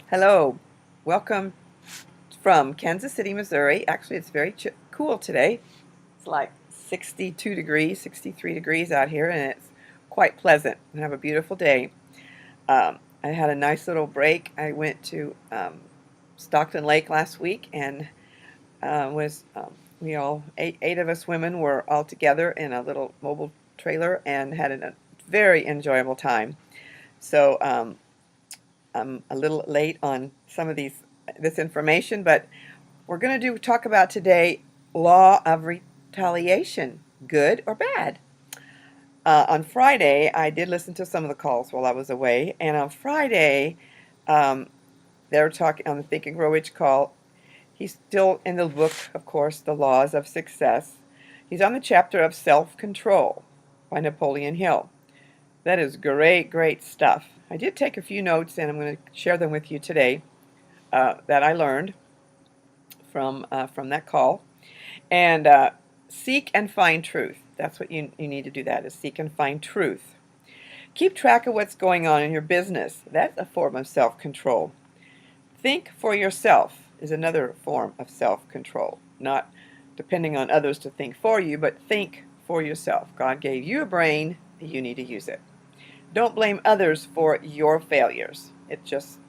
Hello, welcome from Kansas City, Missouri. Actually, it's very cool today. It's like 62 degrees, 63 degrees out here, and it's quite pleasant. I have a beautiful day. I had a nice little break. I went to Stockton Lake last week, and we all, eight of us women were all together in a little mobile trailer and had a very enjoyable time. So I'm a little late on some of this information, but we're going to talk about today law of retaliation, good or bad. On Friday, I did listen to some of the calls while I was away, and on Friday, um, they were talking on the Think and Grow Rich call. He's still in the book, of course, The Laws of Success. He's on the chapter of Self-Control by Napoleon Hill. That is great, great stuff. I did take a few notes, and I'm going to share them with you today that I learned from that call. And seek and find truth. That's what you need to do. That is seek and find truth. Keep track of what's going on in your business. That's a form of self-control. Think for yourself is another form of self-control. Not depending on others to think for you, but think for yourself. God gave you a brain. You need to use it. Don't blame others for your failures. It just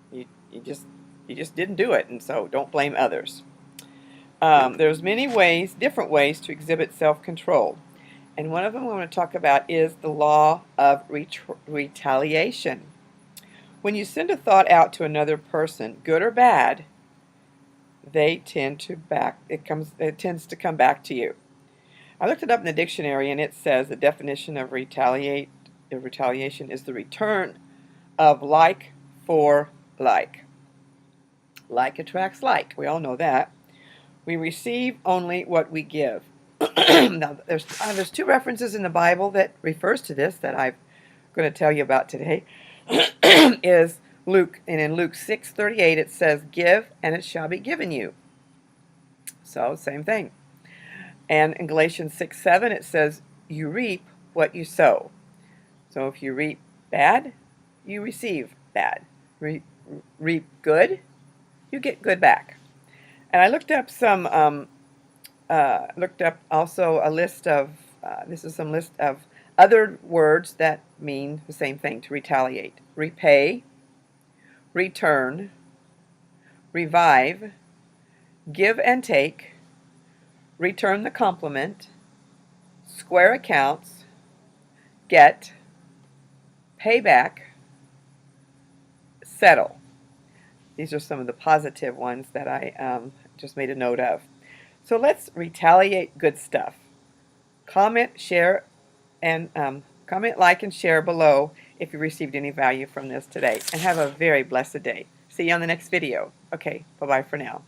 you just didn't do it, and so don't blame others. There's many ways, different ways to exhibit self-control, and one of them I want to talk about is the law of retaliation. When you send a thought out to another person, good or bad, it tends to come back to you. I looked it up in the dictionary, and it says the definition of retaliation is the return of like for like. Like attracts like. We all know that. We receive only what we give. Now, there's two references in the Bible that refers to this that I'm going to tell you about today. Is Luke, and in Luke 6:38 it says, "Give, and it shall be given you." So, same thing. And in Galatians 6:7 it says, "You reap what you sow." So if you reap bad, you receive bad. Reap good, you get good back. And I looked up also a list of, this is some list of other words that mean the same thing, to retaliate. Repay, return, revive, give and take, return the compliment, square accounts, get, pay back, settle. These are some of the positive ones that I just made a note of. So let's retaliate good stuff. Comment, share, and comment, like, and share below if you received any value from this today. And have a very blessed day. See you on the next video. Okay, bye-bye for now.